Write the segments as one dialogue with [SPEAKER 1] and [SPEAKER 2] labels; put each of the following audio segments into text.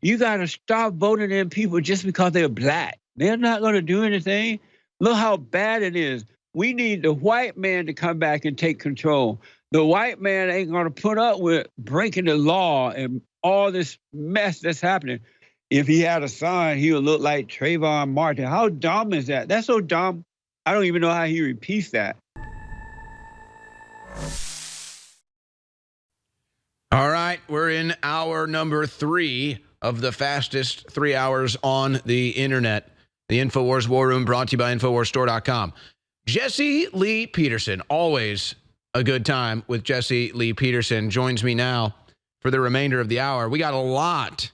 [SPEAKER 1] You got to stop voting in people just because they're black. They're not going to do anything. Look how bad it is. We need the white man to come back and take control. The white man ain't going to put up with breaking the law and all this mess that's happening. If he had a son, he would look like Trayvon Martin. How dumb is that? That's so dumb. I don't even know how he repeats that.
[SPEAKER 2] All right, we're in hour number 3 of the fastest 3 hours on the internet. The InfoWars War Room, brought to you by InfoWarsStore.com. Jesse Lee Peterson, always a good time with Jesse Lee Peterson, joins me now for the remainder of the hour. We got a lot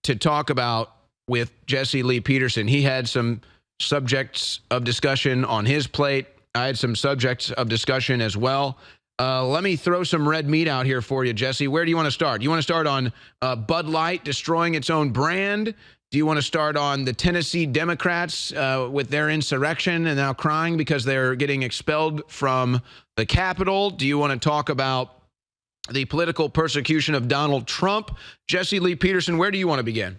[SPEAKER 2] to talk about with Jesse Lee Peterson. He had some subjects of discussion on his plate. I had some subjects of discussion as well. Let me throw some red meat out here for you, Jesse. Where do you want to start? You want to start on Bud Light destroying its own brand? Do you want to start on the Tennessee Democrats with their insurrection and now crying because they're getting expelled from the Capitol? Do you want to talk about the political persecution of Donald Trump? Jesse Lee Peterson, where do you want to begin?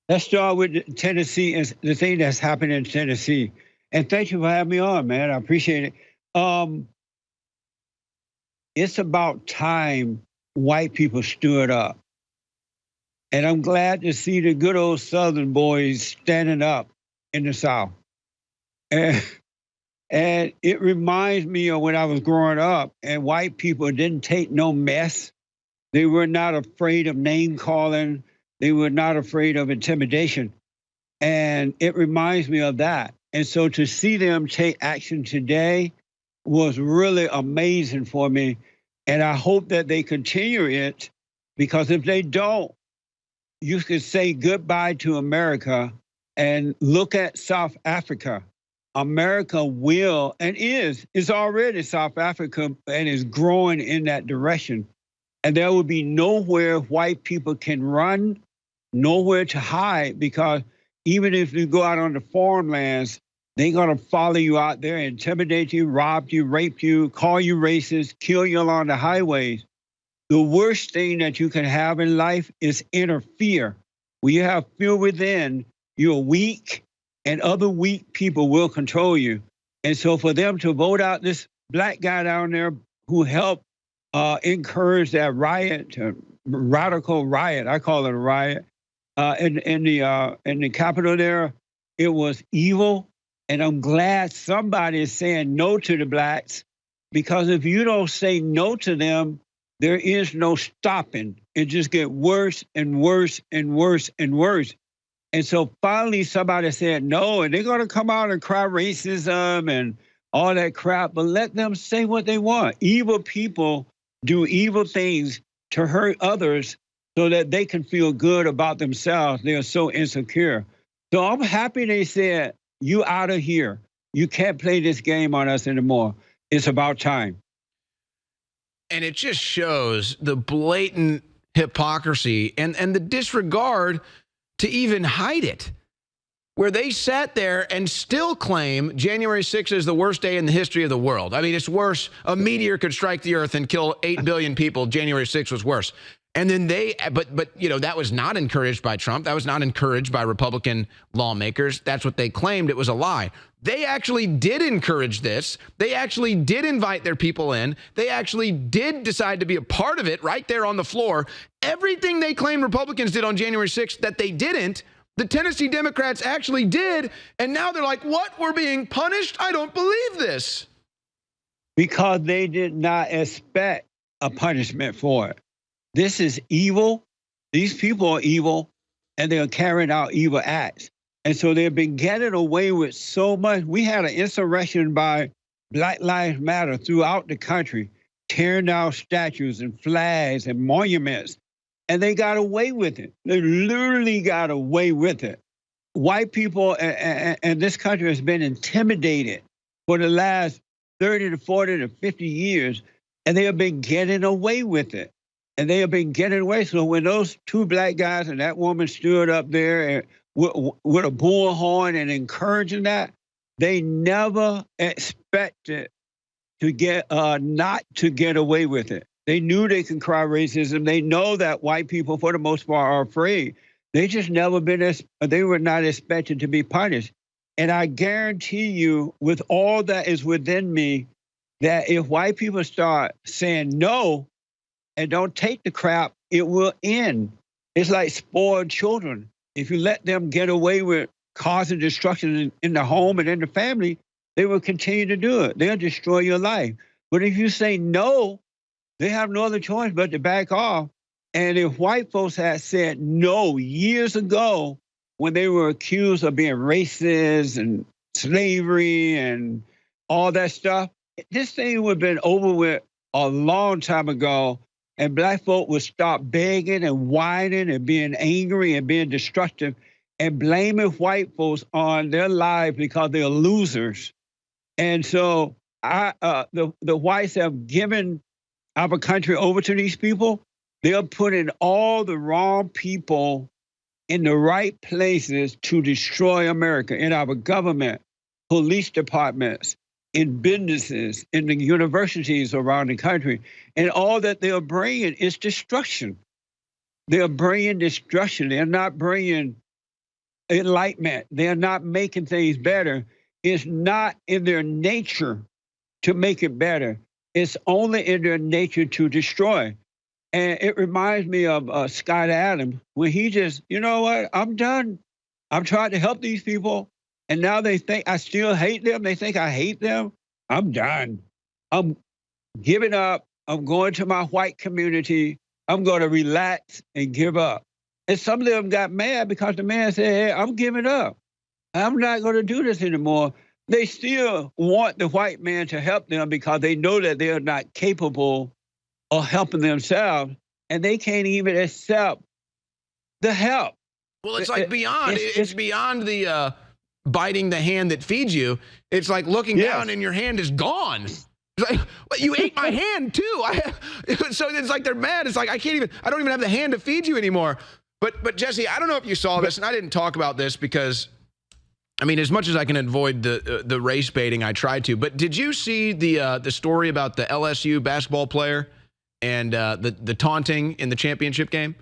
[SPEAKER 1] Let's start with Tennessee and the thing that's happened in Tennessee. And thank you for having me on, man. I appreciate it. It's about time white people stood up. And I'm glad to see the good old Southern boys standing up in the South. And it reminds me of when I was growing up and white people didn't take no mess. They were not afraid of name calling. They were not afraid of intimidation. And it reminds me of that. And so to see them take action today was really amazing for me. And I hope that they continue it, because if they don't, you can say goodbye to America and look at South Africa. America will and is already South Africa and is growing in that direction. And there will be nowhere white people can run, nowhere to hide, because even if you go out on the farmlands, they're going to follow you out there, intimidate you, rob you, rape you, call you racist, kill you along the highways. The worst thing that you can have in life is interfere. When you have fear within, you're weak, and other weak people will control you. And so for them to vote out this black guy down there who helped encourage that riot, radical riot, I call it a riot, in the Capitol there, it was evil. And I'm glad somebody is saying no to the blacks, because if you don't say no to them, there is no stopping. It just gets worse and worse and worse and worse. And so finally somebody said no, and they're going to come out and cry racism and all that crap, but let them say what they want. Evil people do evil things to hurt others so that they can feel good about themselves. They are so insecure. So I'm happy they said, you out of here. You can't play this game on us anymore. It's about time.
[SPEAKER 2] And it just shows the blatant hypocrisy and the disregard to even hide it, where they sat there and still claim January 6th is the worst day in the history of the world. I mean, it's worse. A meteor could strike the earth and kill 8 billion people. January 6th was worse. And then but you know, that was not encouraged by Trump. That was not encouraged by Republican lawmakers. That's what they claimed. It was a lie. They actually did encourage this. They actually did invite their people in. They actually did decide to be a part of it right there on the floor. Everything they claimed Republicans did on January 6th that they didn't, the Tennessee Democrats actually did. And now they're like, what? We're being punished? I don't believe this.
[SPEAKER 1] Because they did not expect a punishment for it. This is evil. These people are evil, and they are carrying out evil acts. And so they've been getting away with so much. We had an insurrection by Black Lives Matter throughout the country, tearing down statues and flags and monuments, and they got away with it. They literally got away with it. White people and this country has been intimidated for the last 30 to 40 to 50 years, and they have been getting away with it. And they have been getting away. So when those two black guys and that woman stood up there with a bullhorn and encouraging that, they never expected to get not to get away with it. They knew they could cry racism. They know that white people, for the most part, are afraid. They just never been, they were not expected to be punished. And I guarantee you, with all that is within me, that if white people start saying no and don't take the crap, it will end. It's like spoiled children. If you let them get away with causing destruction in the home and in the family, they will continue to do it. They'll destroy your life. But if you say no, they have no other choice but to back off. And if white folks had said no years ago when they were accused of being racist and slavery and all that stuff, this thing would have been over with a long time ago. And black folk would stop begging and whining and being angry and being destructive and blaming white folks on their lives because they're losers. And so the whites have given our country over to these people. They're putting all the wrong people in the right places to destroy America, in our government, police departments, in businesses, in the universities around the country. And all that they're bringing is destruction. They're bringing destruction. They're not bringing enlightenment. They're not making things better. It's not in their nature to make it better. It's only in their nature to destroy. And it reminds me of Scott Adams, when he just, you know what, I'm done. I've tried to help these people, and now they think I still hate them. They think I hate them. I'm done. I'm giving up. I'm going to my white community. I'm going to relax and give up. And some of them got mad because the man said, hey, I'm giving up. I'm not going to do this anymore. They still want the white man to help them because they know that they're not capable of helping themselves, and they can't even accept the help.
[SPEAKER 2] Well, it's like beyond. It's beyond the biting the hand that feeds you. It's like looking down and your hand is gone. It's like, well, you ate my hand too. So it's like they're mad. It's like I don't even have the hand to feed you anymore. But Jesse, I don't know if you saw this, and I didn't talk about this because, I mean, as much as I can avoid the race baiting, I tried to. But did you see the story about the LSU basketball player and the taunting in the championship game?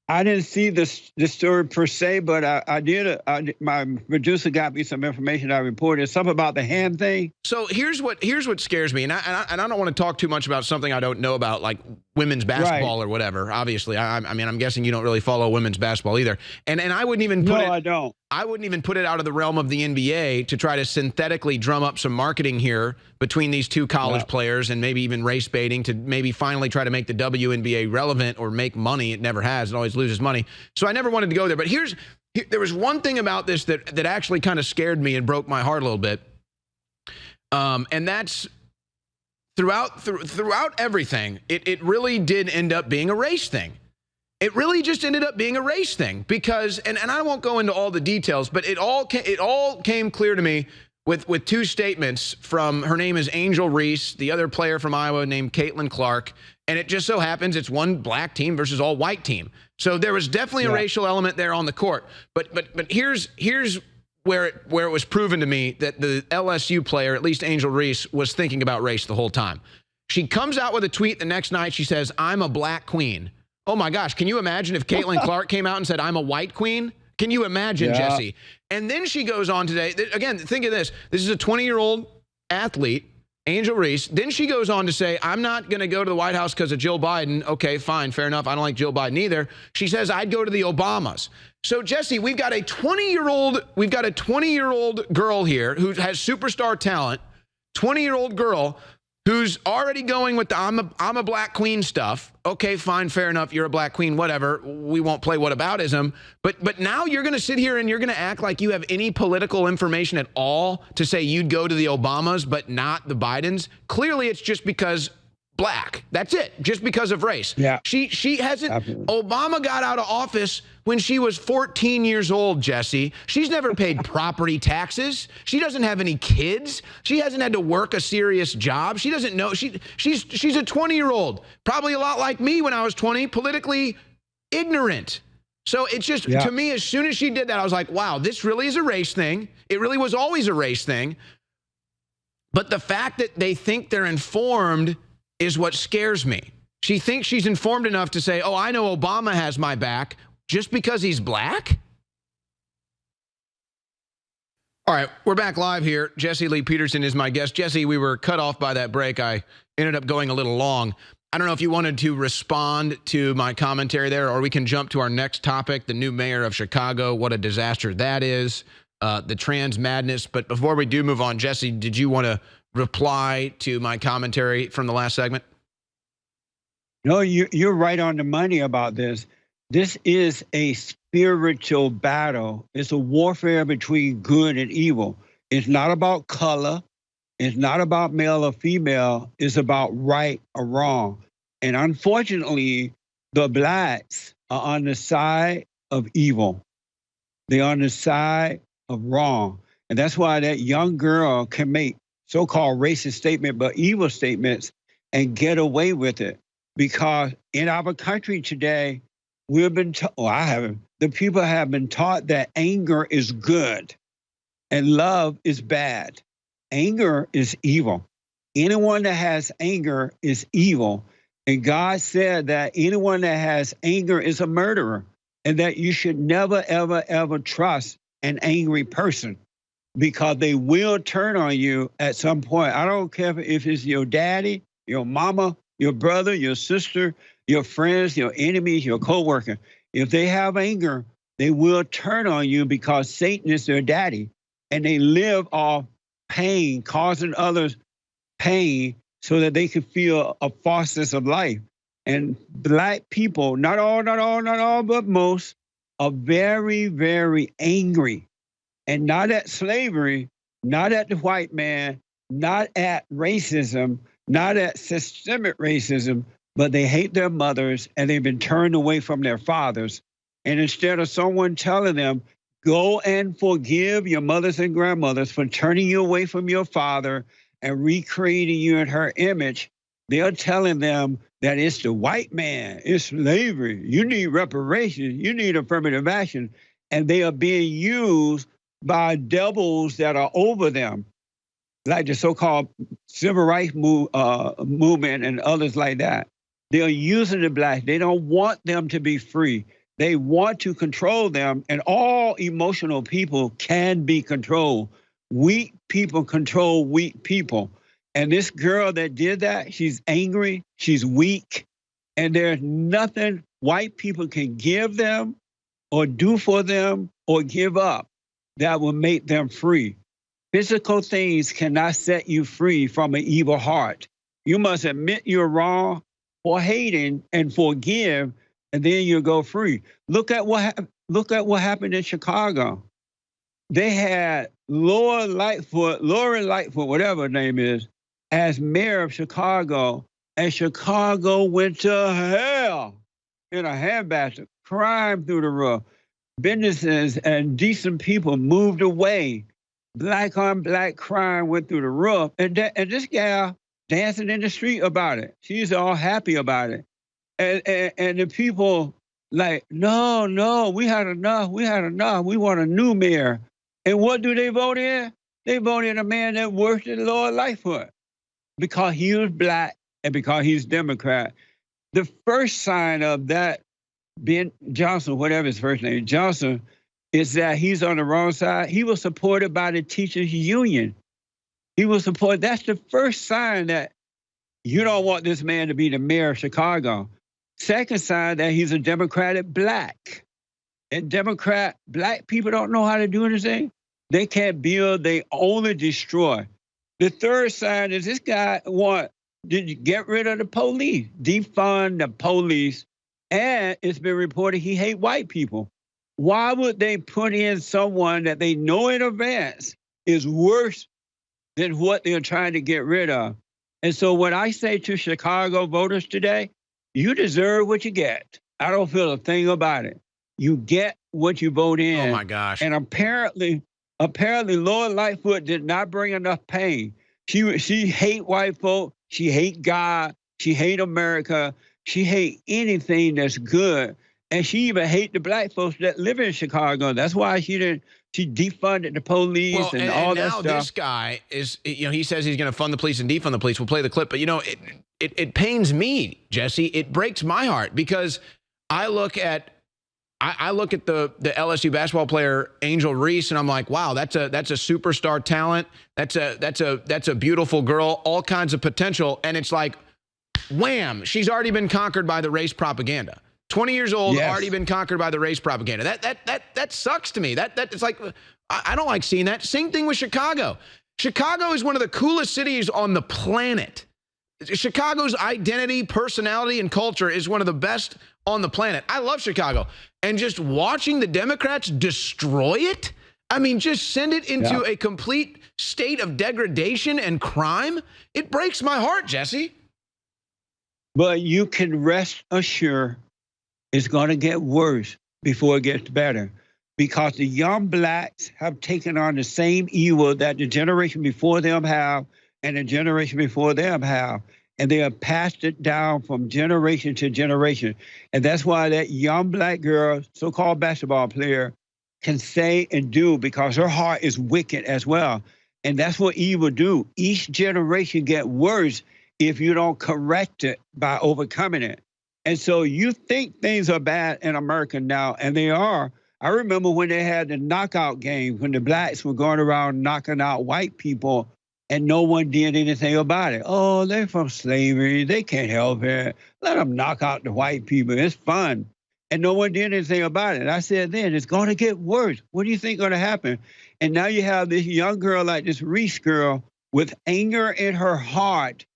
[SPEAKER 1] I didn't see the story per se, but I did. My producer got me some information. I reported something about the hand thing.
[SPEAKER 2] So here's what scares me, and I don't want to talk too much about something I don't know about, like women's basketball or whatever. Obviously, I mean, I'm guessing you don't really follow women's basketball either. And I wouldn't even put
[SPEAKER 1] I don't.
[SPEAKER 2] I wouldn't even put it out of the realm of the NBA to try to synthetically drum up some marketing here between these two college players and maybe even race baiting to maybe finally try to make the WNBA relevant or make money. It never has. It always loses money. So I never wanted to go there. But there was one thing about this that actually kind of scared me and broke my heart a little bit. And that's throughout everything, it really did end up being a race thing. It really just ended up being a race thing because, and I won't go into all the details, but it all came clear to me with two statements from, her name is Angel Reese, the other player from Iowa named Caitlin Clark, and it just so happens it's one black team versus all white team. So there was definitely a racial element there on the court. But here's where it was proven to me that the LSU player, at least Angel Reese, was thinking about race the whole time. She comes out with a tweet the next night. She says, "I'm a black queen." Oh my gosh, can you imagine if Caitlin Clark came out and said, "I'm a white queen"? Can you imagine, Jesse? And then she goes on today. Again, think of this. This is a 20-year-old athlete, Angel Reese. Then she goes on to say, "I'm not going to go to the White House because of Jill Biden." Okay, fine, fair enough. I don't like Jill Biden either. She says, "I'd go to the Obamas." So, Jesse, we've got a 20-year-old girl here who has superstar talent, 20-year-old girl who's already going with the I'm a black queen stuff. Okay, fine, fair enough. You're a black queen, whatever. We won't play whataboutism. But now you're going to sit here and you're going to act like you have any political information at all to say you'd go to the Obamas but not the Bidens. Clearly, it's just because black. That's it. Just because of race.
[SPEAKER 1] Yeah.
[SPEAKER 2] She hasn't. Absolutely. Obama got out of office when she was 14 years old, Jesse. She's never paid property taxes. She doesn't have any kids. She hasn't had to work a serious job. She doesn't know. She's a 20-year-old, probably a lot like me when I was 20, politically ignorant. So it's just, to me, as soon as she did that, I was like, wow, this really is a race thing. It really was always a race thing. But the fact that they think they're informed is what scares me. She thinks she's informed enough to say, oh, I know Obama has my back just because he's black? All right, we're back live here. Jesse Lee Peterson is my guest. Jesse, we were cut off by that break. I ended up going a little long. I don't know if you wanted to respond to my commentary there, or we can jump to our next topic, the new mayor of Chicago, what a disaster that is, the trans madness. But before we do move on, Jesse, did you want to reply to my commentary from the last segment?
[SPEAKER 1] No, you're right on the money about this. This is a spiritual battle. It's a warfare between good and evil. It's not about color. It's not about male or female. It's about right or wrong. And unfortunately, the blacks are on the side of evil. They're on the side of wrong. And that's why that young girl can make so-called racist statements, but evil statements, and get away with it. Because in our country today, we've been taught, well, I haven't, the people have been taught that anger is good and love is bad. Anger is evil. Anyone that has anger is evil. And God said that anyone that has anger is a murderer, and that you should never, ever, ever trust an angry person, because they will turn on you at some point. I don't care if it's your daddy, your mama, your brother, your sister, your friends, your enemies, your coworker. If they have anger, they will turn on you, because Satan is their daddy, and they live off pain, causing others pain so that they can feel a false sense of life. And black people, not all, but most, are very, very angry. And not at slavery, not at the white man, not at racism, not at systemic racism, but they hate their mothers, and they've been turned away from their fathers. And instead of someone telling them, go and forgive your mothers and grandmothers for turning you away from your father and recreating you in her image, they're telling them that it's the white man, it's slavery, you need reparations, you need affirmative action. And they are being used by devils that are over them, like the so-called civil rights movement and others like that. They're using the blacks. They don't want them to be free. They want to control them, and all emotional people can be controlled. Weak people control weak people. And this girl that did that, she's angry, she's weak, and there's nothing white people can give them or do for them or give up that will make them free. Physical things cannot set you free from an evil heart. You must admit you're wrong for hating and forgive, and then you'll go free. Look at what happened in Chicago. They had Lori Lightfoot, whatever her name is, as mayor of Chicago, and Chicago went to hell in a handbasket, crime through the roof. Businesses and decent people moved away. Black on black crime went through the roof. And this gal dancing in the street about it. She's all happy about it. And the people like, no, we had enough. We want a new mayor. And what do they vote in? They vote in a man that worshipped Lord Lightfoot, because he was black and because he's Democrat. The first sign of that, Ben Johnson, whatever his first name, Johnson, is that he's on the wrong side. He was supported by the teachers union. He was supported. That's the first sign that you don't want this man to be the mayor of Chicago. Second sign that he's a Democratic black. And black people don't know how to do anything. They can't build, they only destroy. The third sign is this guy did you get rid of the police, defund the police, and it's been reported he hate white people. Why would they put in someone that they know in advance is worse than what they're trying to get rid of? And so what I say to Chicago voters today, you deserve what you get. I don't feel a thing about it. You get what you vote in.
[SPEAKER 2] Oh my gosh.
[SPEAKER 1] And apparently Lord Lightfoot did not bring enough pain. She hate white folk. She hate God. She hate America. She hate anything that's good. And she even hate the black folks that live in Chicago. That's why she defunded the police and all that stuff.
[SPEAKER 2] Now this guy is, he says he's going to fund the police and defund the police. We'll play the clip. But, it pains me, Jesse. It breaks my heart because I look at the LSU basketball player Angel Reese, and I'm like, wow, that's a superstar talent. That's a beautiful girl, all kinds of potential. And it's like, wham, she's already been conquered by the race propaganda. 20 years old,
[SPEAKER 1] Yes.
[SPEAKER 2] already been conquered by the race propaganda. That sucks to me. It's like, I don't like seeing that. Same thing with Chicago. Chicago is one of the coolest cities on the planet. Chicago's identity, personality, and culture is one of the best on the planet. I love Chicago. And just watching the Democrats destroy it, I mean, just send it into a complete state of degradation and crime, it breaks my heart, Jesse.
[SPEAKER 1] But you can rest assured it's going to get worse before it gets better, because the young blacks have taken on the same evil that the generation before them have and the generation before them have. And they have passed it down from generation to generation. And that's why that young black girl, so-called basketball player, can say and do, because her heart is wicked as well. And that's what evil do. Each generation get worse if you don't correct it by overcoming it. And so you think things are bad in America now, and they are. I remember when they had the knockout game, when the blacks were going around knocking out white people, and no one did anything about it. Oh, they're from slavery. They can't help it. Let them knock out the white people. It's fun. And no one did anything about it. And I said then, it's going to get worse. What do you think is going to happen? And now you have this young girl like this Reese girl with anger in her heart.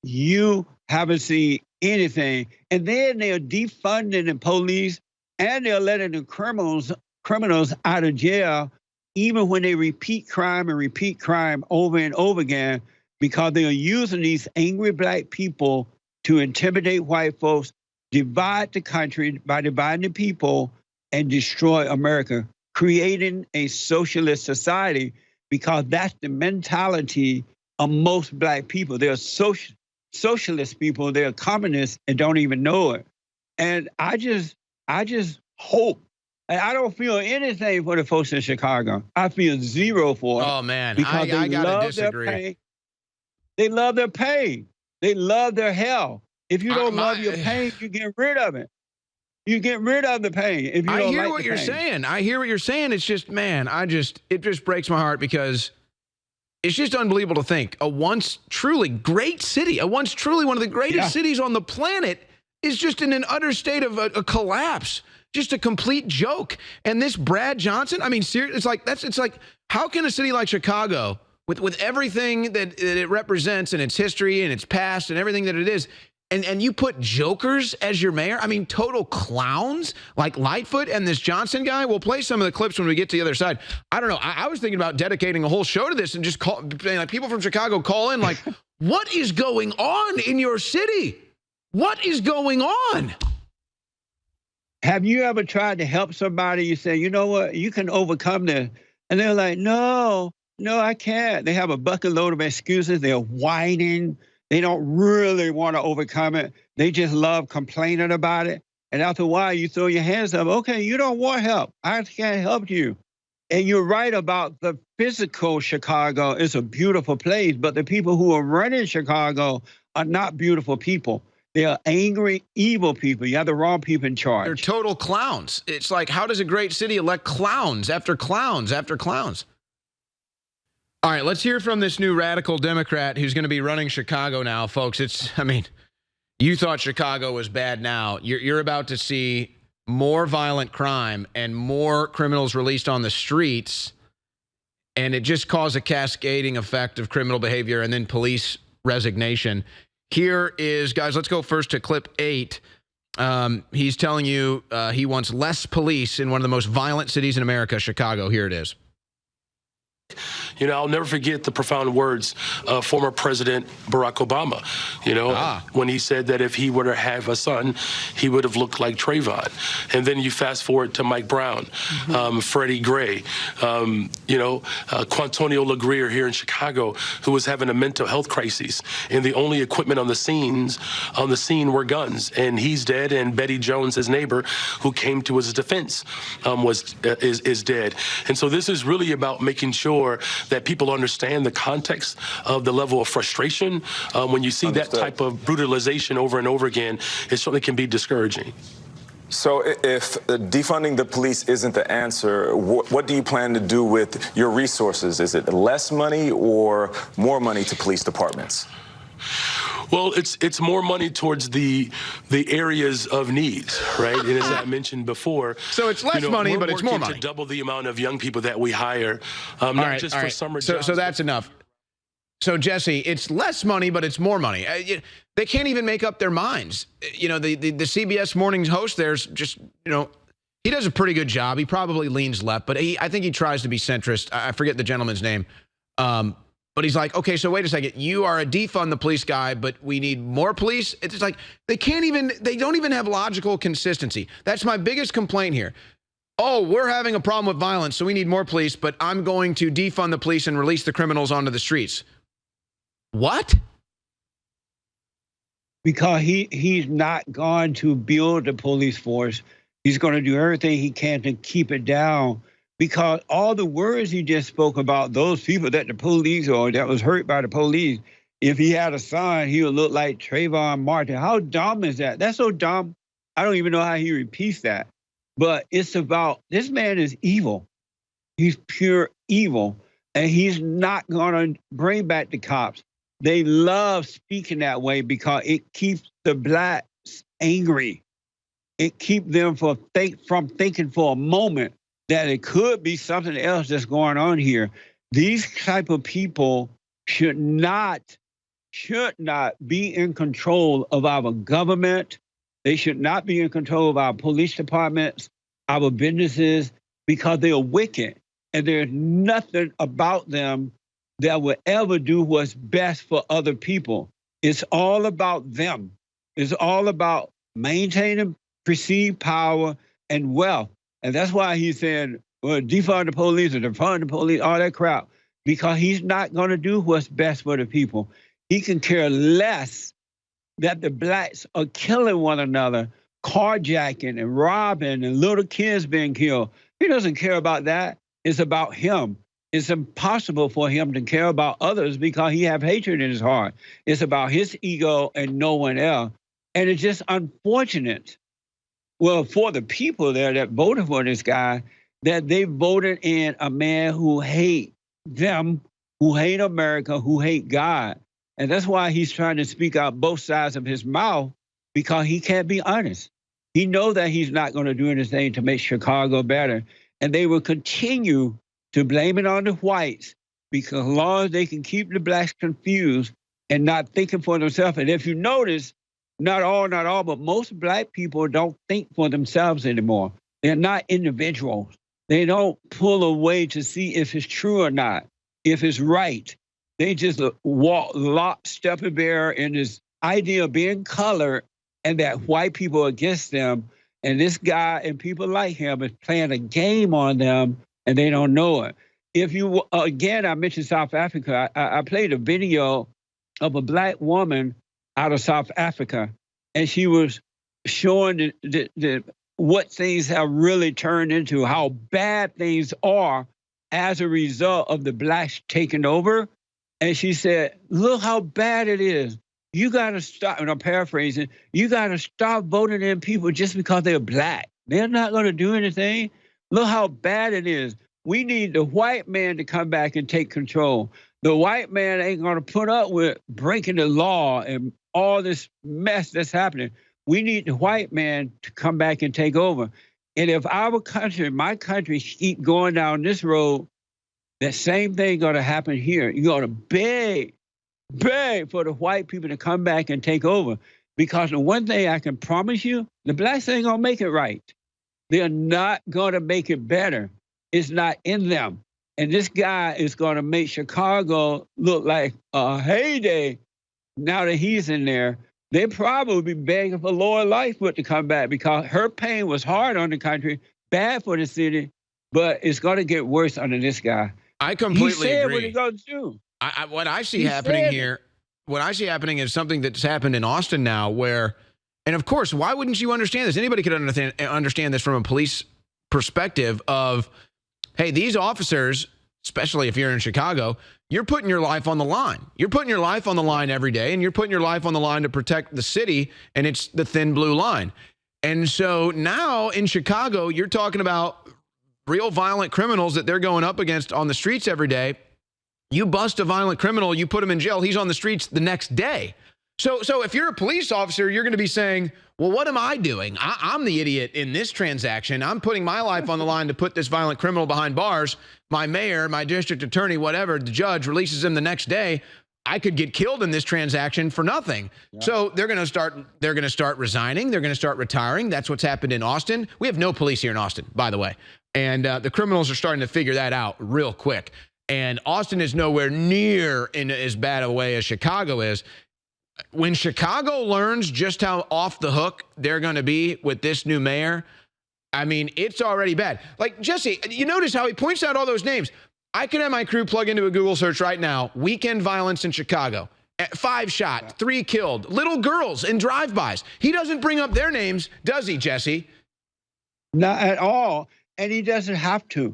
[SPEAKER 1] You haven't seen anything. And then they're defunding the police, and they're letting the criminals out of jail, even when they repeat crime over and over again, because they are using these angry black people to intimidate white folks, divide the country by dividing the people, and destroy America, creating a socialist society, because that's the mentality of most black people. They're socialist people, they're communists and don't even know it. And I just hope, and I don't feel anything for the folks in Chicago. I feel zero for it.
[SPEAKER 2] Oh man,
[SPEAKER 1] because
[SPEAKER 2] I gotta disagree.
[SPEAKER 1] They love their pain. They love their hell. If you don't love your pain, you get rid of it. You get rid of the pain. If you
[SPEAKER 2] I
[SPEAKER 1] don't
[SPEAKER 2] hear
[SPEAKER 1] like
[SPEAKER 2] what
[SPEAKER 1] the
[SPEAKER 2] you're
[SPEAKER 1] pain.
[SPEAKER 2] saying. I hear what you're saying. It's just, man, it just breaks my heart, because it's just unbelievable to think a once truly great city, a once truly one of the greatest cities on the planet, is just in an utter state of a collapse, just a complete joke. And this Brad Johnson, I mean, seriously, it's like, how can a city like Chicago, with everything that it represents and its history and its past and everything that it is, and you put jokers as your mayor? I mean, total clowns like Lightfoot and this Johnson guy. We'll play some of the clips when we get to the other side. I don't know. I was thinking about dedicating a whole show to this and just like people from Chicago call in like, what is going on in your city? What is going on?
[SPEAKER 1] Have you ever tried to help somebody? You say, you know what, you can overcome this. And they're like, no, I can't. They have a bucket load of excuses. They're whining. They don't really want to overcome it. They just love complaining about it. And after a while, you throw your hands up. Okay, you don't want help. I can't help you. And you're right about the physical Chicago. It's a beautiful place, but the people who are running Chicago are not beautiful people. They are angry, evil people. You have the wrong people in charge.
[SPEAKER 2] They're total clowns. It's like, how does a great city elect clowns after clowns after clowns? All right, let's hear from this new radical Democrat who's going to be running Chicago now, folks. You thought Chicago was bad now. You're about to see more violent crime and more criminals released on the streets, and it just caused a cascading effect of criminal behavior and then police resignation. Here is, guys, let's go first to clip 8. He's telling you he wants less police in one of the most violent cities in America, Chicago. Here it is.
[SPEAKER 3] You know, I'll never forget the profound words of former President Barack Obama, when he said that if he were to have a son, he would have looked like Trayvon. And then you fast forward to Mike Brown, Freddie Gray, Quantonio LaGreer here in Chicago, who was having a mental health crisis, and the only equipment on the scene were guns, and he's dead. And Betty Jones, his neighbor, who came to his defense, is dead. And so this is really about making sure that people understand the context of the level of frustration. When you see that type of brutalization over and over again, it certainly can be discouraging.
[SPEAKER 4] So if defunding the police isn't the answer, what do you plan to do with your resources? Is it less money or more money to police departments?
[SPEAKER 3] Well, it's more money towards the areas of need, right? And as I mentioned before,
[SPEAKER 2] so it's less money, but it's more money.
[SPEAKER 3] To double the amount of young people that we hire, not just for summer jobs.
[SPEAKER 2] So that's enough. So, Jesse, it's less money, but it's more money. They can't even make up their minds. The CBS Mornings host, there's just, he does a pretty good job. He probably leans left, but I think he tries to be centrist. I forget the gentleman's name. But he's like, okay, so wait a second. You are a defund the police guy, but we need more police. It's like they don't even have logical consistency. That's my biggest complaint here. Oh, we're having a problem with violence, so we need more police, but I'm going to defund the police and release the criminals onto the streets. What?
[SPEAKER 1] Because he's not going to build the police force. He's going to do everything he can to keep it down. Because all the words he just spoke about, those people that the police or that was hurt by the police, if he had a son, he would look like Trayvon Martin. How dumb is that? That's so dumb. I don't even know how he repeats that. But it's about, this man is evil. He's pure evil. And he's not going to bring back the cops. They love speaking that way because it keeps the blacks angry. It keeps them from thinking for a moment that it could be something else that's going on here. These type of people should not be in control of our government. They should not be in control of our police departments, our businesses, because they are wicked. And there's nothing about them that will ever do what's best for other people. It's all about them. It's all about maintaining perceived power and wealth. And that's why he's saying, well, defund the police or defund the police, all that crap, because he's not going to do what's best for the people. He can care less that the blacks are killing one another, carjacking and robbing and little kids being killed. He doesn't care about that. It's about him. It's impossible for him to care about others because he has hatred in his heart. It's about his ego and no one else. And it's just unfortunate, well, for the people there that voted for this guy, that they voted in a man who hate them, who hate America, who hate God. And that's why he's trying to speak out both sides of his mouth, because he can't be honest. He knows that he's not going to do anything to make Chicago better. And they will continue to blame it on the whites, because as long as they can keep the blacks confused and not thinking for themselves. And if you notice, not all, but most black people don't think for themselves anymore. They're not individuals. They don't pull away to see if it's true or not, if it's right. They just walk lockstep and bear in this idea of being colored and that white people are against them. And this guy and people like him is playing a game on them, and they don't know it. If you, again, I mentioned South Africa. I played a video of a black woman out of South Africa, and she was showing what things have really turned into, how bad things are as a result of the blacks taking over. And she said, look how bad it is. You got to stop, and I'm paraphrasing, you got to stop voting in people just because they're black. They're not going to do anything. Look how bad it is. We need the white man to come back and take control. The white man ain't going to put up with breaking the law and all this mess that's happening. We need the white man to come back and take over. And if our country, my country, keep going down this road, that same thing going to happen here. You're going to beg for the white people to come back and take over. Because the one thing I can promise you, the blacks ain't going to make it right. They're not going to make it better. It's not in them. And this guy is going to make Chicago look like a heyday now that he's in there. They probably be begging for Lord Lightfoot to come back, because her pain was hard on the country, bad for the city, but it's going to get worse under this guy.
[SPEAKER 2] I completely
[SPEAKER 1] he said
[SPEAKER 2] agree.
[SPEAKER 1] What he's going to do.
[SPEAKER 2] What I see happening here, what I see happening is something that's happened in Austin now where, and of course, why wouldn't you understand this? Anybody could understand this from a police perspective of, hey, these officers, especially if you're in Chicago, you're putting your life on the line. You're putting your life on the line every day, and you're putting your life on the line to protect the city, and it's the thin blue line. And so now in Chicago, you're talking about real violent criminals that they're going up against on the streets every day. You bust a violent criminal, you put him in jail, he's on the streets the next day. So if you're a police officer, you're going to be saying, well, what am I doing? I'm the idiot in this transaction. I'm putting my life on the line to put this violent criminal behind bars. My mayor, my district attorney, whatever, the judge releases him the next day. I could get killed in this transaction for nothing. Yeah. So they're going to start resigning. They're going to start retiring. That's what's happened in Austin. We have no police here in Austin, by the way. And the criminals are starting to figure that out real quick. And Austin is nowhere near in as bad a way as Chicago is. When Chicago learns just how off the hook they're going to be with this new mayor, I mean, it's already bad. Like, Jesse, you notice how he points out all those names. I can have my crew plug into a Google search right now, weekend violence in Chicago. 5 shot, 3 killed, little girls in drive-bys. He doesn't bring up their names, does he, Jesse?
[SPEAKER 1] Not at all. And he doesn't have to,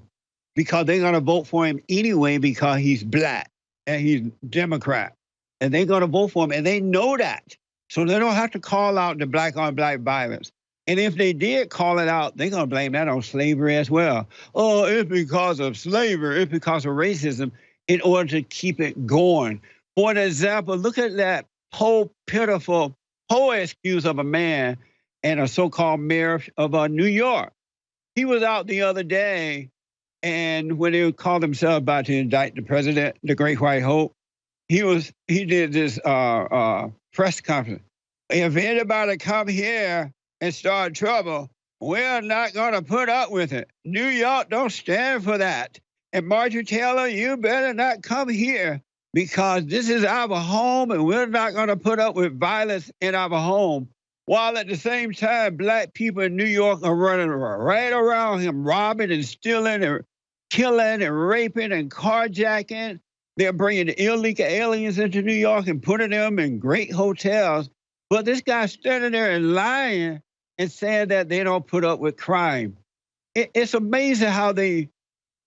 [SPEAKER 1] because they're going to vote for him anyway because he's black and he's Democrat. And they're going to vote for him, and they know that. So they don't have to call out the black-on-black violence. And if they did call it out, they're going to blame that on slavery as well. Oh, it's because of slavery. It's because of racism in order to keep it going. For an example, look at that whole pitiful, whole excuse of a man and a so-called mayor of New York. He was out the other day, and when they called themselves about to indict the president, the Great White Hope, he did this press conference. If anybody come here and start trouble, we're not going to put up with it. New York don't stand for that. And Marjorie Taylor, you better not come here because this is our home and we're not going to put up with violence in our home. While at the same time, black people in New York are running right around him, robbing and stealing and killing and raping and carjacking. They're bringing illegal aliens into New York and putting them in great hotels. But this guy's standing there and lying and saying that they don't put up with crime. It's amazing how they,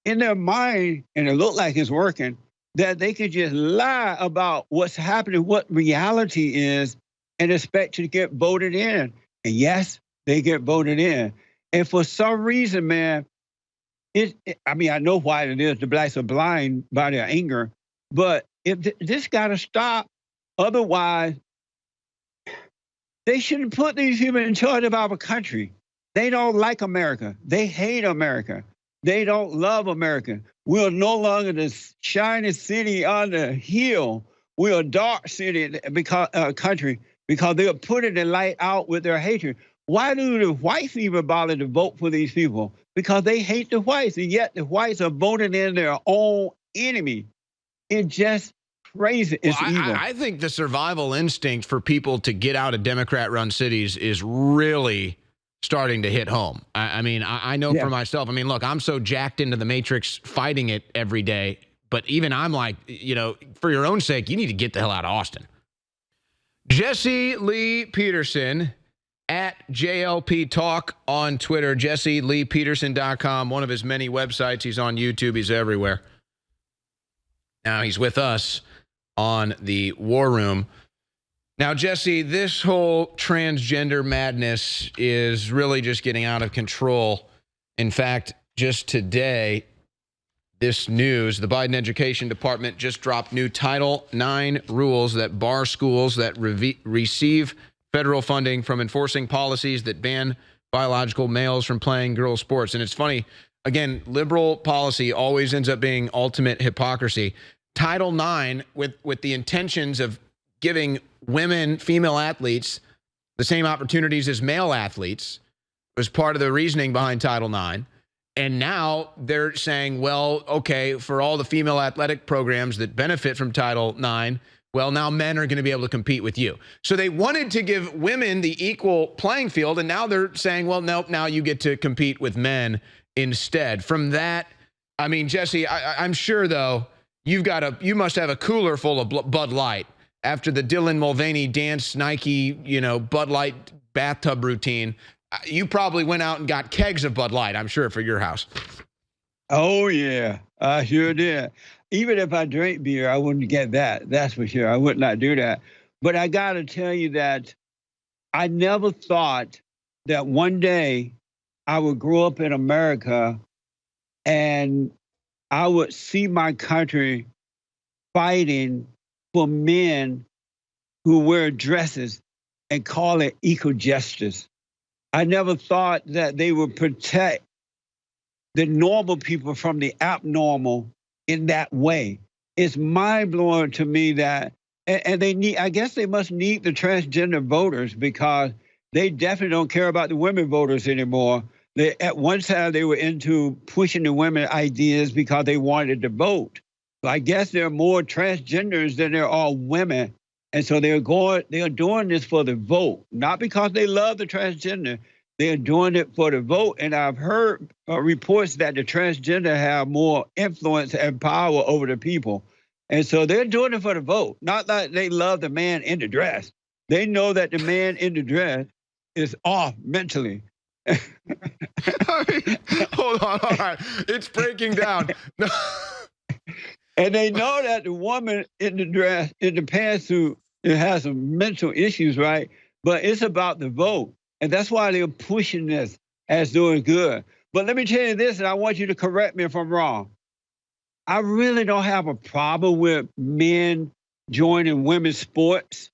[SPEAKER 1] in their mind, and it looked like it's working, that they could just lie about what's happening, what reality is, and expect to get voted in. And yes, they get voted in. And for some reason, man, I mean, I know why it is. The blacks are blind by their anger. But if this got to stop, otherwise, they shouldn't put these people in charge of our country. They don't like America. They hate America. They don't love America. We're no longer the shiny city on the hill. We're a dark city country because they're putting the light out with their hatred. Why do the whites even bother to vote for these people? Because they hate the whites, and yet the whites are voting in their own enemy. It's just crazy. It's evil.
[SPEAKER 2] I think the survival instinct for people to get out of Democrat-run cities is really starting to hit home. I mean, I know for myself. I mean, look, I'm so jacked into the Matrix fighting it every day, but even I'm like, you know, for your own sake, you need to get the hell out of Austin. Jesse Lee Peterson at JLP Talk on Twitter, JesseLeePeterson.com, one of his many websites. He's on YouTube. He's everywhere. Now he's with us on the War Room. Now, Jesse, this whole transgender madness is really just getting out of control. In fact, just today, this news, the Biden Education Department just dropped new Title IX rules that bar schools that receive federal funding from enforcing policies that ban biological males from playing girls' sports. And it's funny, again, liberal policy always ends up being ultimate hypocrisy. Title IX, with the intentions of giving women, female athletes, the same opportunities as male athletes, was part of the reasoning behind Title IX. And now they're saying, well, okay, for all the female athletic programs that benefit from Title IX, well, now men are going to be able to compete with you. So they wanted to give women the equal playing field, and now they're saying, well, nope, now you get to compete with men instead. From that, I mean, Jesse, I'm sure though you must have a cooler full of Bud Light after the Dylan Mulvaney dance Nike, Bud Light bathtub routine. You probably went out and got kegs of Bud Light, I'm sure, for your house.
[SPEAKER 1] Oh yeah, I sure did. Even if I drank beer, I wouldn't get that. That's for sure. I would not do that. But I got to tell you that I never thought that one day I would grow up in America and I would see my country fighting for men who wear dresses and call it equal justice. I never thought that they would protect the normal people from the abnormal in that way. It's mind-blowing to me that, and I guess they must need the transgender voters because they definitely don't care about the women voters anymore. At one time, they were into pushing the women ideas because they wanted to vote. So I guess there are more transgenders than there are women. And so they are doing this for the vote, not because they love the transgender. They're doing it for the vote. And I've heard reports that the transgender have more influence and power over the people. And so they're doing it for the vote, not that they love the man in the dress. They know that the man in the dress is off mentally.
[SPEAKER 2] Hold on, all right. It's breaking down. No.
[SPEAKER 1] And they know that the woman in the dress, in the pantsuit, it has some mental issues, right? But it's about the vote. And that's why they're pushing this as doing good. But let me tell you this, and I want you to correct me if I'm wrong. I really don't have a problem with men joining women's sports,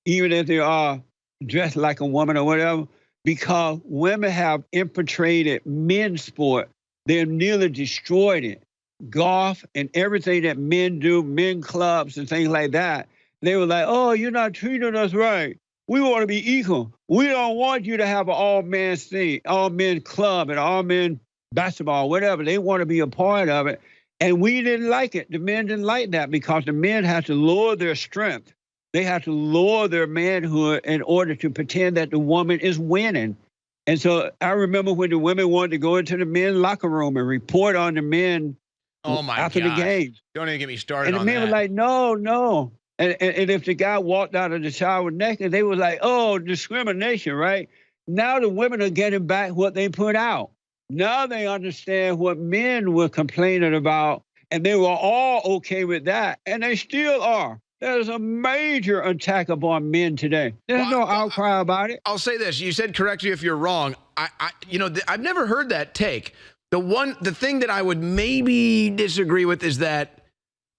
[SPEAKER 1] even if they are dressed like a woman or whatever, because women have infiltrated men's sport. They've nearly destroyed it. Golf and everything that men do, men clubs and things like that. They were like, oh, you're not treating us right. We want to be equal. We don't want you to have an all-men thing, all-men club and all-men basketball, whatever. They want to be a part of it. And we didn't like it. The men didn't like that because the men had to lower their strength. They had to lower their manhood in order to pretend that the woman is winning. And so I remember when the women wanted to go into the men's locker room and report on the men after the game.
[SPEAKER 2] Don't even get me started on that.
[SPEAKER 1] And the men were like, no. And if the guy walked out of the shower naked, they were like, oh, discrimination, right? Now the women are getting back what they put out. Now they understand what men were complaining about, and they were all okay with that, and they still are. There's a major attack upon men today. There's no outcry about it.
[SPEAKER 2] I'll say this. You said correct you if you're wrong. I've never heard that take. The thing that I would maybe disagree with is that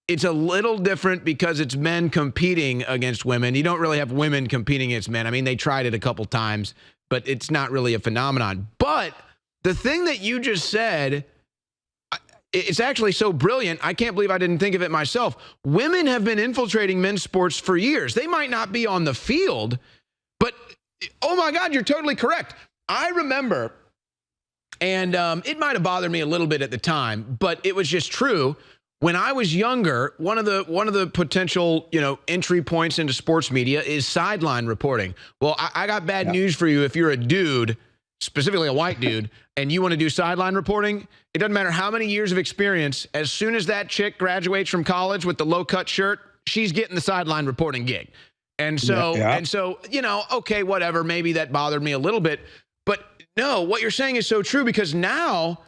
[SPEAKER 2] it's a little different because it's men competing against women. You don't really have women competing against men. I mean, they tried it a couple times, but it's not really a phenomenon. But the thing that you just said, it's actually so brilliant. I can't believe I didn't think of it myself. Women have been infiltrating men's sports for years. They might not be on the field, but oh my God, you're totally correct. I remember, and it might have bothered me a little bit at the time, but it was just true. When I was younger, one of the potential, entry points into sports media is sideline reporting. Well, I got bad news for you. If you're a dude, specifically a white dude, and you want to do sideline reporting, it doesn't matter how many years of experience. As soon as that chick graduates from college with the low-cut shirt, she's getting the sideline reporting gig. And so, okay, whatever. Maybe that bothered me a little bit. But no, what you're saying is so true because now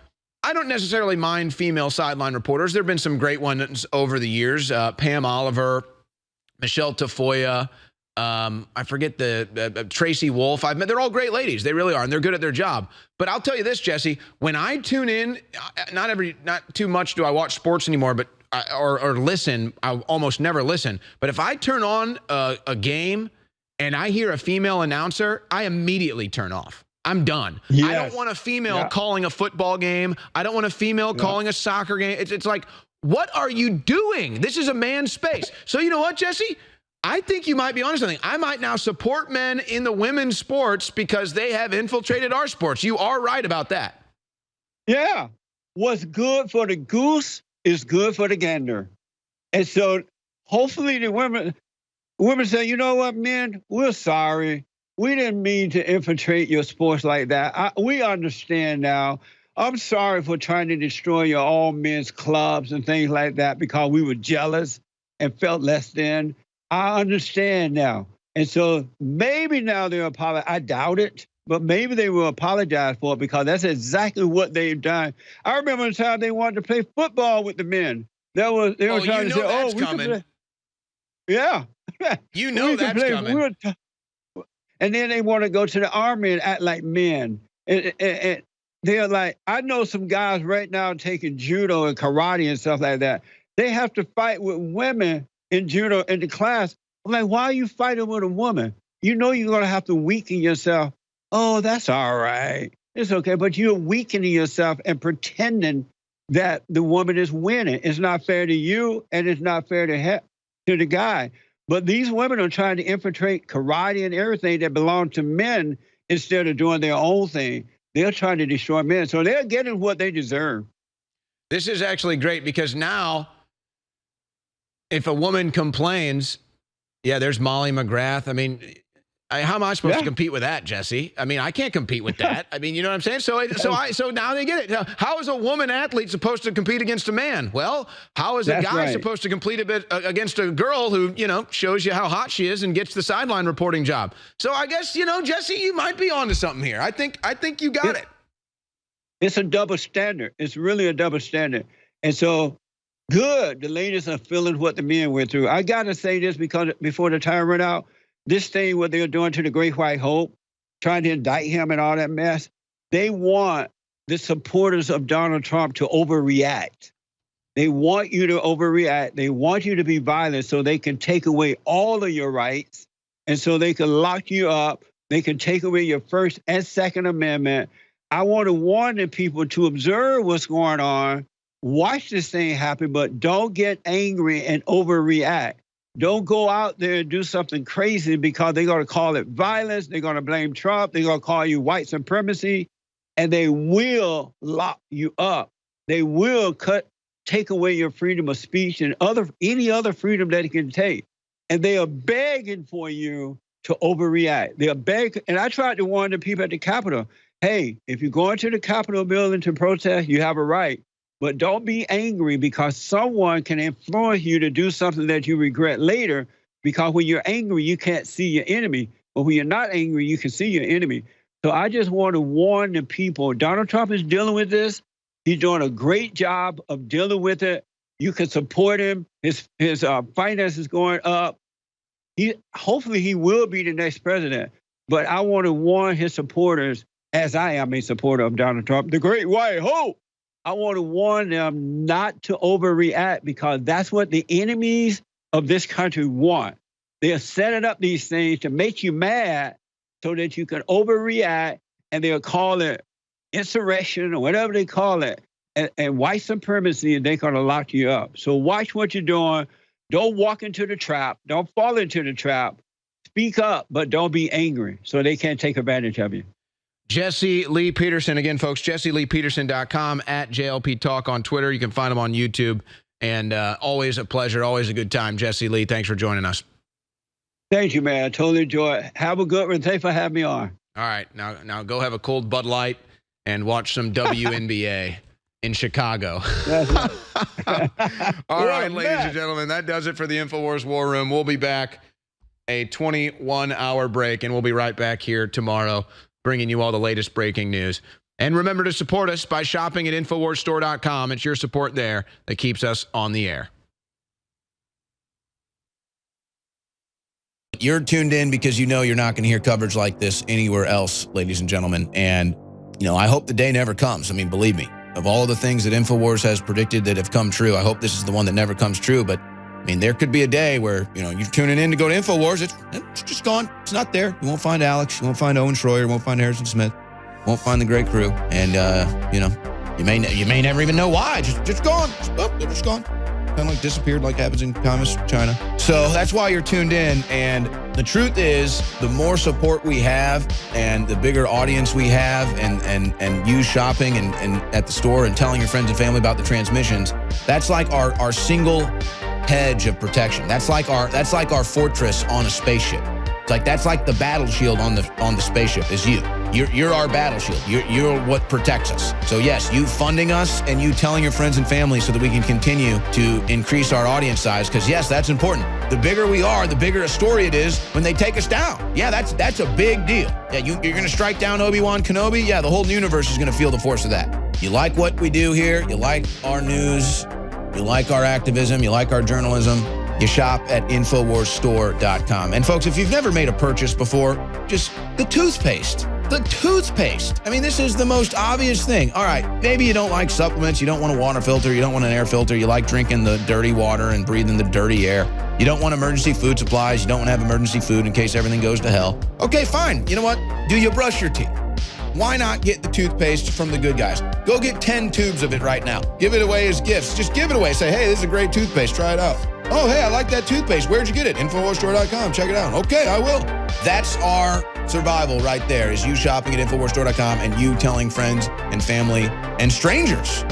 [SPEAKER 2] I don't necessarily mind female sideline reporters. There have been some great ones over the years. Pam Oliver, Michelle Tafoya, I forget the Tracy Wolf. They're all great ladies. They really are, and they're good at their job. But I'll tell you this, Jesse, when I tune in, not too much do I watch sports anymore, but or listen. I almost never listen. But if I turn on a game and I hear a female announcer, I immediately turn off. I'm done. Yes. I don't want a female calling a football game. I don't want a female calling a soccer game. It's like, what are you doing? This is a man's space. So you know what, Jesse? I think you might be onto something. I might now support men in the women's sports because they have infiltrated our sports. You are right about that.
[SPEAKER 1] Yeah. What's good for the goose is good for the gander. And so hopefully the women say, you know what, men, we're sorry. We didn't mean to infiltrate your sports like that. We understand now. I'm sorry for trying to destroy your all men's clubs and things like that because we were jealous and felt less than. I understand now. And so maybe now they'll apologize. I doubt it, but maybe they will apologize for it because that's exactly what they've done. I remember the time they wanted to play football with the men. They were trying to say, we can play. Yeah.
[SPEAKER 2] You know that's coming.
[SPEAKER 1] And then they want to go to the army and act like men. And they're like, I know some guys right now taking judo and karate and stuff like that. They have to fight with women in judo in the class. I'm like, why are you fighting with a woman? You know you're going to have to weaken yourself. Oh, that's all right. It's okay. But you're weakening yourself and pretending that the woman is winning. It's not fair to you, and it's not fair to the guy. But these women are trying to infiltrate karate and everything that belongs to men instead of doing their own thing. They're trying to destroy men. So they're getting what they deserve.
[SPEAKER 2] This is actually great because now if a woman complains, yeah, there's Molly McGrath. I mean, how am I supposed to compete with that, Jesse? I mean, I can't compete with that. I mean, you know what I'm saying? So now they get it. How is a woman athlete supposed to compete against a man? Well, how is a guy supposed to compete against a girl who, shows you how hot she is and gets the sideline reporting job? So I guess, Jesse, you might be onto something here. I think you got it.
[SPEAKER 1] It's a double standard. It's really a double standard. And so good, the ladies are feeling what the men went through. I got to say this because before the time ran out, this thing, what they're doing to the Great White Hope, trying to indict him and all that mess, they want the supporters of Donald Trump to overreact. They want you to overreact. They want you to be violent so they can take away all of your rights. And so they can lock you up. They can take away your First and Second Amendment. I want to warn the people to observe what's going on, watch this thing happen, but don't get angry and overreact. Don't go out there and do something crazy because they're going to call it violence. They're going to blame Trump. They're going to call you white supremacy, and they will lock you up. They will take away your freedom of speech and any other freedom that it can take. And they are begging for you to overreact. They are begging. And I tried to warn the people at the Capitol, hey, if you're going to the Capitol building to protest, you have a right. But don't be angry because someone can influence you to do something that you regret later, because when you're angry, you can't see your enemy. But when you're not angry, you can see your enemy. So I just want to warn the people. Donald Trump is dealing with this. He's doing a great job of dealing with it. You can support him. His finances going up. Hopefully he will be the next president. But I want to warn his supporters, as I am a supporter of Donald Trump, the Great White Hope. I want to warn them not to overreact because that's what the enemies of this country want. They're setting up these things to make you mad so that you can overreact, and they'll call it insurrection or whatever they call it, and white supremacy, and they're going to lock you up. So watch what you're doing. Don't walk into the trap. Don't fall into the trap. Speak up, but don't be angry so they can't take advantage of you.
[SPEAKER 2] Jesse Lee Peterson, again, folks, jesseleepeterson.com, at JLP Talk on Twitter. You can find him on YouTube. And always a pleasure, always a good time. Jesse Lee, thanks for joining us.
[SPEAKER 1] Thank you, man. I totally enjoy it. Have a good one. Thanks for having me on.
[SPEAKER 2] All right. Now go have a cold Bud Light and watch some WNBA in Chicago. All right, ladies and gentlemen, that does it for the InfoWars War Room. We'll be back, a 21-hour break, and we'll be right back here tomorrow, bringing you all the latest breaking news. And remember to support us by shopping at InfoWarsStore.com. It's your support there that keeps us on the air. You're tuned in because you know you're not going to hear coverage like this anywhere else, ladies and gentlemen. And, I hope the day never comes. I mean, believe me, of all the things that InfoWars has predicted that have come true, I hope this is the one that never comes true. But, there could be a day where, you're tuning in to go to InfoWars. It's just gone. It's not there. You won't find Alex. You won't find Owen Schroyer. You won't find Harrison Smith. You won't find the great crew. And, you may never even know why. Just gone. They're just gone. Kind of like disappeared like happens in communist China. So that's why you're tuned in. And the truth is, the more support we have and the bigger audience we have and you shopping and at the store and telling your friends and family about the transmissions, that's like our single hedge of protection. That's like our fortress on a spaceship. It's like that's like the battle shield on the spaceship is you. You're our battle shield. You're what protects us. So yes, you funding us and you telling your friends and family so that we can continue to increase our audience size. Because yes, that's important. The bigger we are, the bigger a story it is when they take us down. Yeah, that's a big deal. Yeah, you're going to strike down Obi-Wan Kenobi. Yeah, the whole universe is going to feel the force of that. You like what we do here. You like our news. You like our activism. You like our journalism. You shop at InfoWarsStore.com. And folks, if you've never made a purchase before, just the toothpaste. The toothpaste. I mean, this is the most obvious thing. All right, maybe you don't like supplements. You don't want a water filter. You don't want an air filter. You like drinking the dirty water and breathing the dirty air. You don't want emergency food supplies. You don't want to have emergency food in case everything goes to hell. Okay, fine. You know what? Do you brush your teeth? Why not get the toothpaste from the good guys? Go get 10 tubes of it right now. Give it away as gifts. Just give it away. Say, hey, this is a great toothpaste. Try it out. Oh, hey, I like that toothpaste. Where'd you get it? InfoWarsStore.com. Check it out. Okay, I will. That's our survival right there, is you shopping at InfoWarsStore.com and you telling friends and family and strangers